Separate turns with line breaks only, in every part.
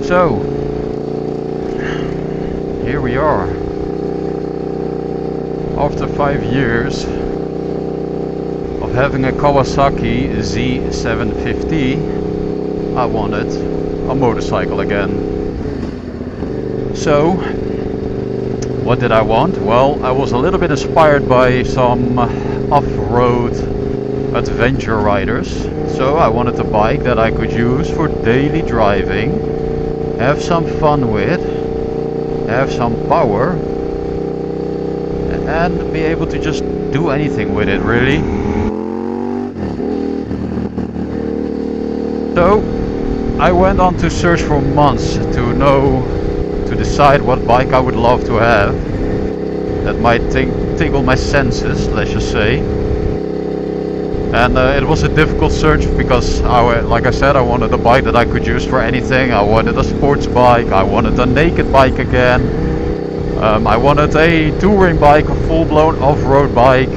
So, here we are. After 5 years of having a Kawasaki Z750, I wanted a motorcycle again. So, what did I want? Well, I was a little bit inspired by some off-road adventure riders. So I wanted a bike that I could use for daily driving, have some fun with, have some power, and be able to just do anything with it, really. So I went on to search for months to decide what bike I would love to have that might tickle my senses, let's just say. And it was a difficult search because, like I said, I wanted a bike that I could use for anything. I wanted a sports bike, I wanted a naked bike again, I wanted a touring bike, a full-blown off-road bike.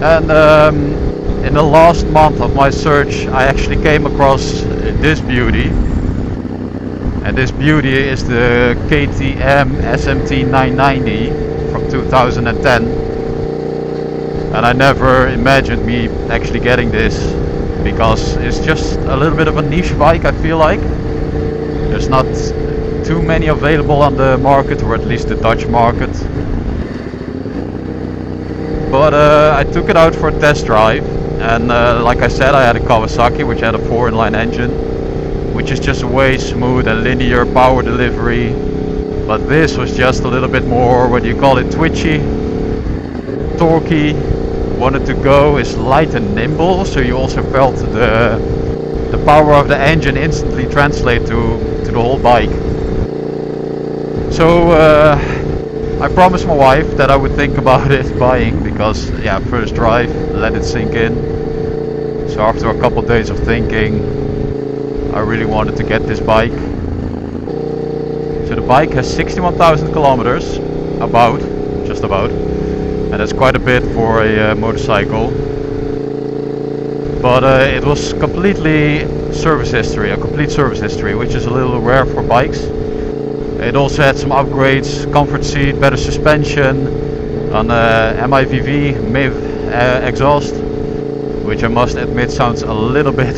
And in the last month of my search, I actually came across this beauty. And this beauty is the KTM SMT990 from 2010. And I never imagined me actually getting this, because it's just a little bit of a niche bike, I feel like. There's not too many available on the market, or at least the Dutch market. But I took it out for a test drive, and like I said, I had a Kawasaki which had a 4-in-line engine, which is just way smooth and linear power delivery. But this was just a little bit more, what do you call it, twitchy, torquey. Wanted to go is light and nimble, so you also felt the power of the engine instantly translate to the whole bike. So I promised my wife that I would think about it buying, because yeah, first drive, let it sink in. So after a couple of days of thinking, I really wanted to get this bike. So the bike has 61,000 kilometers, just about. And that's quite a bit for a motorcycle. But it was completely service history, a complete service history, which is a little rare for bikes. It also had some upgrades: comfort seat, better suspension, an MIVV MIV exhaust, which I must admit sounds a little bit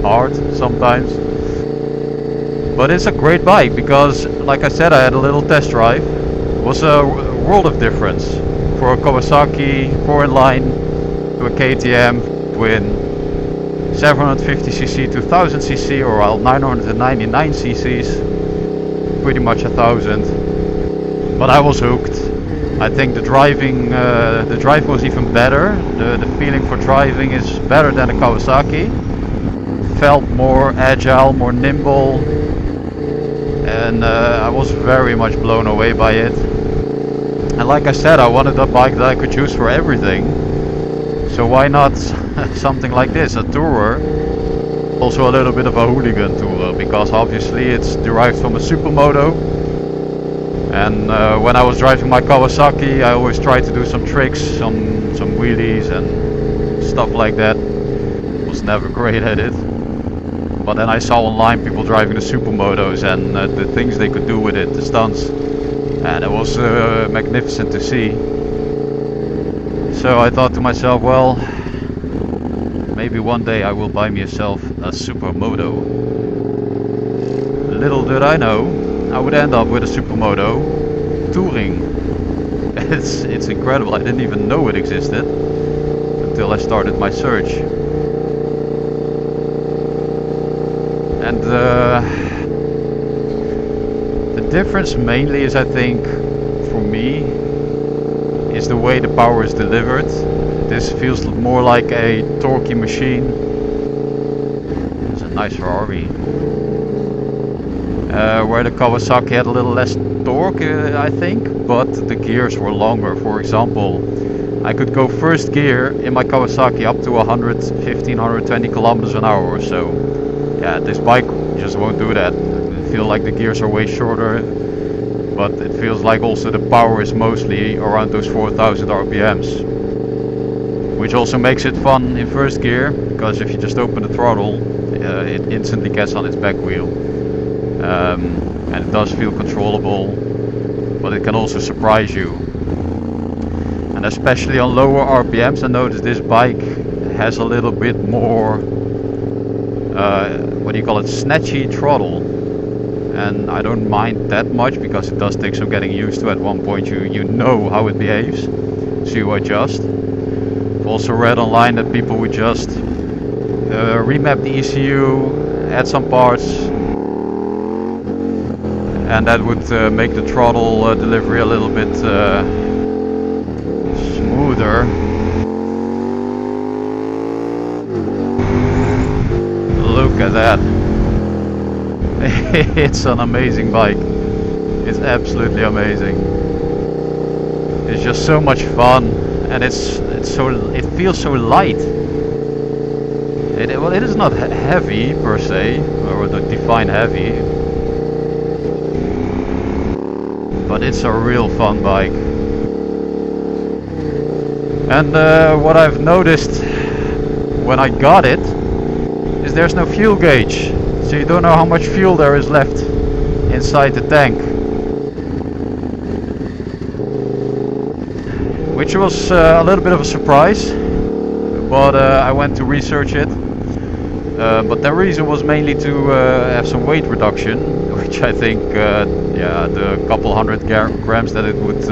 hard sometimes. But it's a great bike because, like I said, I had a little test drive. It was a world of difference. For a Kawasaki 4-in-line to a KTM twin, 750cc to 1000cc, or 999 cc's, pretty much 1000. But I was hooked. I think the drive was even better. The feeling for driving is better than a Kawasaki. Felt more agile, more nimble, and I was very much blown away by it. And like I said, I wanted a bike that I could use for everything. So why not something like this, a tourer? Also a little bit of a hooligan tourer, because obviously it's derived from a supermoto. And when I was driving my Kawasaki, I always tried to do some tricks, some wheelies and stuff like that. Was never great at it. But then I saw online people driving the supermotos and the things they could do with it, the stunts. And it was magnificent to see. So I thought to myself, well, maybe one day I will buy myself a supermoto. Little did I know, I would end up with a supermoto touring. It's incredible. I didn't even know it existed until I started my search. And the difference mainly is, I think, for me, is the way the power is delivered. This feels more like a torquey machine. It's a nice Ferrari. Where the Kawasaki had a little less torque, I think, but the gears were longer. For example, I could go first gear in my Kawasaki up to 115, 120 kilometers an hour or so. Yeah, this bike just won't do that. I feel like the gears are way shorter, but it feels like also the power is mostly around those 4,000 RPMs, which also makes it fun in first gear, because if you just open the throttle, it instantly gets on its back wheel. and it does feel controllable, but it can also surprise you. And especially on lower RPMs, I noticed this bike has a little bit more, what do you call it, snatchy throttle. And I don't mind that much because it does take some getting used to. At one point you know how it behaves, so you adjust. I've also read online that people would just remap the ECU, add some parts, and that would make the throttle delivery a little bit smoother. Look at that. It's an amazing bike. It's absolutely amazing. It's just so much fun, and it feels so light. Well, it is not heavy per se, or define heavy, but it's a real fun bike. And what I've noticed when I got it is there's no fuel gauge. So you don't know how much fuel there is left inside the tank, which was a little bit of a surprise, but I went to research it. But the reason was mainly to have some weight reduction, which I think, yeah, the couple hundred grams that it would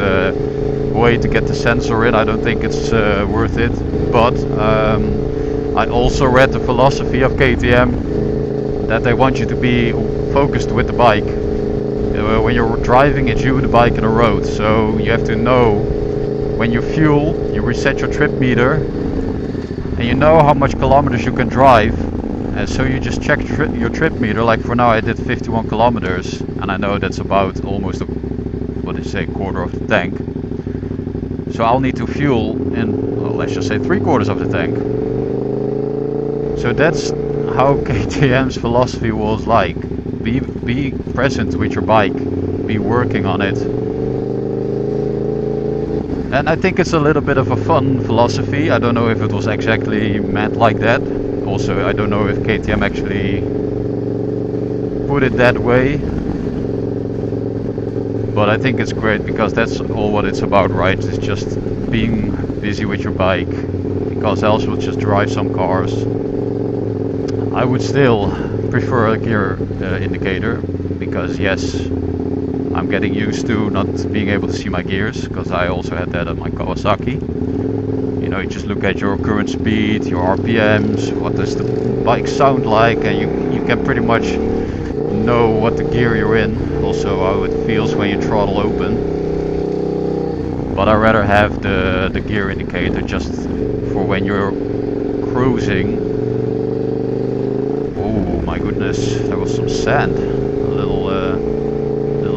weigh to get the sensor in, I don't think it's worth it. But I also read the philosophy of KTM, that they want you to be focused with the bike. When you're driving, it's you, the bike, and the road. So you have to know when you fuel, you reset your trip meter, and you know how much kilometers you can drive. And so you just check your trip meter. Like for now, I did 51 kilometers, and I know that's about almost quarter of the tank. So I'll need to fuel in, well, let's just say 3/4 of the tank. So that's how KTM's philosophy was like. Be present with your bike, be working on it. And I think it's a little bit of a fun philosophy. I don't know if it was exactly meant like that. Also, I don't know if KTM actually put it that way. But I think it's great because that's all what it's about, right? It's just being busy with your bike, because else we'll just drive some cars. I would still prefer a gear indicator, because yes, I'm getting used to not being able to see my gears, because I also had that on my Kawasaki. You know, you just look at your current speed, your RPMs, what does the bike sound like, and you can pretty much know what the gear you're in, also how it feels when you throttle open. But I'd rather have the gear indicator just for when you're cruising. Oh my goodness, there was some sand, a little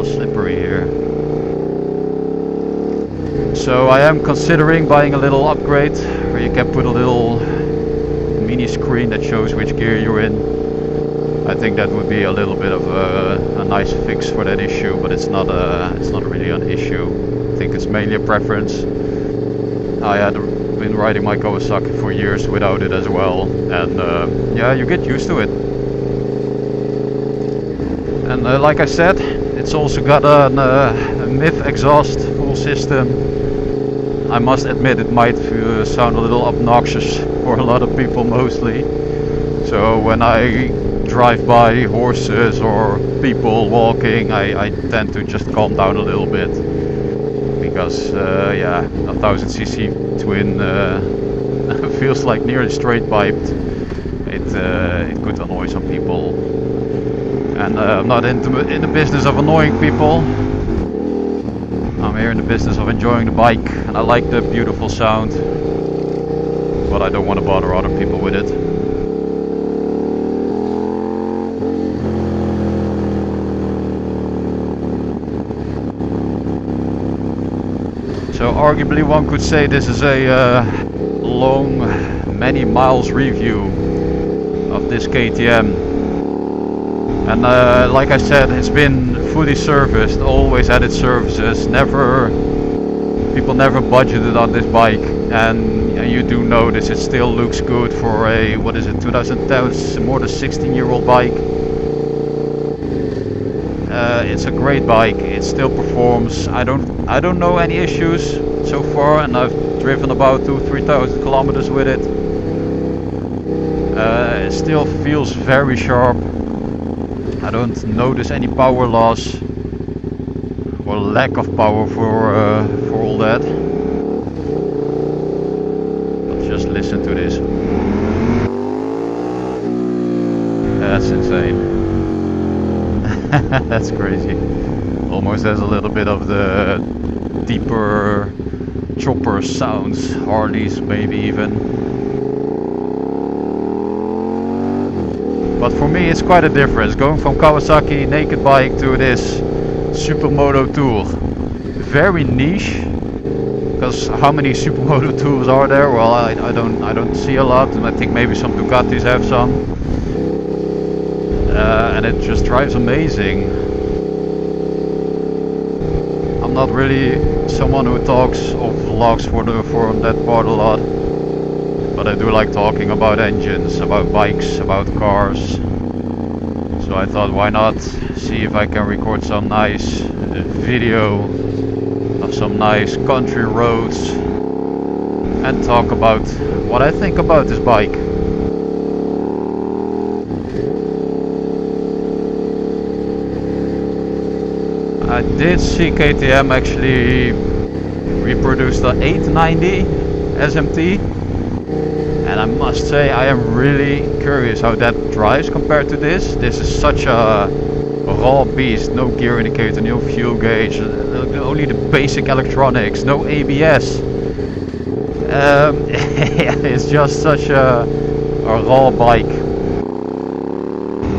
slippery here. So I am considering buying a little upgrade where you can put a little mini screen that shows which gear you're in. I think that would be a little bit of a nice fix for that issue, but it's not really an issue. I think it's mainly a preference. I had been riding my Kawasaki for years without it as well, and yeah, you get used to it. And like I said, it's also got a MIF exhaust full system. I must admit it might sound a little obnoxious for a lot of people mostly. So when I drive by horses or people walking, I tend to just calm down a little bit. Because yeah, 1000cc twin feels like nearly straight piped. It could annoy some people. And I'm not in the business of annoying people. I'm here in the business of enjoying the bike, and I like the beautiful sound, but I don't want to bother other people with it. So arguably one could say this is a long, many miles review of this KTM. And like I said, it's been fully serviced, always had its services, people never budgeted on this bike, and you do notice it still looks good for a, what is it, 2010, more than 16-year-old bike. It's a great bike. It still performs. I don't know any issues so far, and I've driven about 2,000-3,000 kilometers with it. It still feels very sharp. I don't notice any power loss or lack of power for all that. But just listen to this. That's insane. That's crazy. Almost has a little bit of the deeper chopper sounds, Harleys maybe even. But for me it's quite a difference going from Kawasaki naked bike to this Supermoto Tour. Very niche, because how many Supermoto Tours are there? Well, I don't see a lot, and I think maybe some Ducatis have some. And it just drives amazing. I'm not really someone who talks or vlogs for that part a lot, but I do like talking about engines, about bikes, about cars. So I thought, why not see if I can record some nice video of some nice country roads and talk about what I think about this bike. I did see KTM actually reproduce the 890 SMT, and I must say I am really curious how that drives compared to this. This is such a raw beast, no gear indicator, no fuel gauge, only the basic electronics, no ABS. It's just such a raw bike,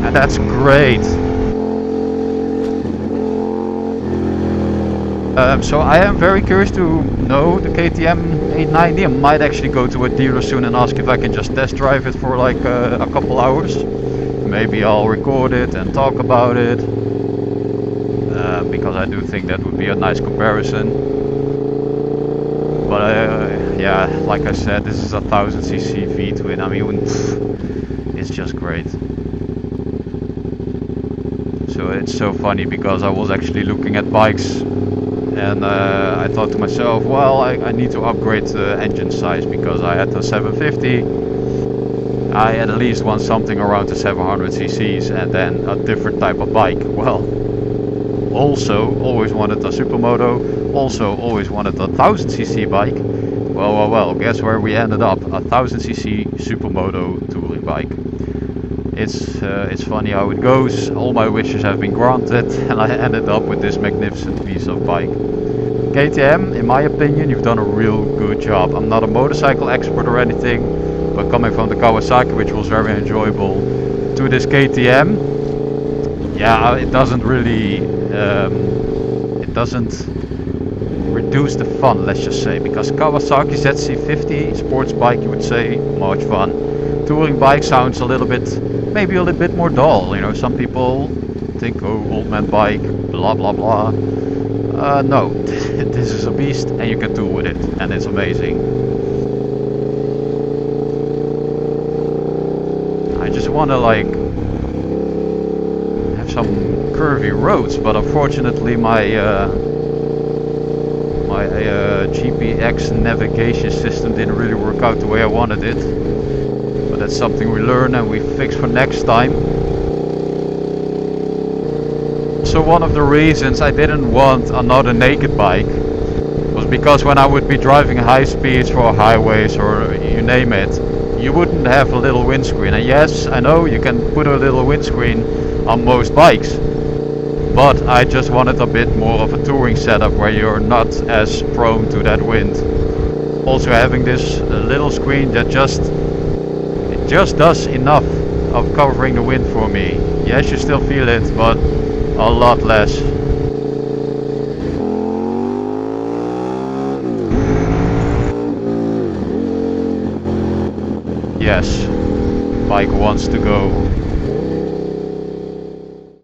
and that's great. So I am very curious to know the KTM 890. I might actually go to a dealer soon and ask if I can just test drive it for like a couple hours. Maybe I'll record it and talk about it, because I do think that would be a nice comparison. But yeah, like I said, this is a 1000cc V-twin. I mean, it's just great. So it's so funny because I was actually looking at bikes. And I thought to myself, well, I need to upgrade the engine size because I had the 750. I at least want something around the 700 cc's and then a different type of bike. Well, also always wanted a Supermoto, also always wanted a 1000cc bike. Well, guess where we ended up? A 1000cc Supermoto touring bike. It's funny how it goes. All my wishes have been granted and I ended up with this magnificent piece of bike. KTM, in my opinion, you've done a real good job. I'm not a motorcycle expert or anything, but coming from the Kawasaki, which was very enjoyable, to this KTM, yeah, it doesn't really, it doesn't reduce the fun, let's just say, because Kawasaki ZC50 sports bike, you would say, much fun. Touring bike sounds a little bit, maybe a little bit more dull, you know. Some people think, oh, old man bike, blah blah blah. No, this is a beast and you can tour with it, and it's amazing. I just want to like have some curvy roads, but unfortunately my GPX navigation system didn't really work out the way I wanted it. But that's something we learn and we fix for next time. So one of the reasons I didn't want another naked bike was because when I would be driving high speeds for highways or you name it, you wouldn't have a little windscreen. And yes, I know you can put a little windscreen on most bikes, but I just wanted a bit more of a touring setup where you're not as prone to that wind. Also having this little screen that just does enough of covering the wind for me. Yes, you still feel it, but a lot less. Yes, bike wants to go.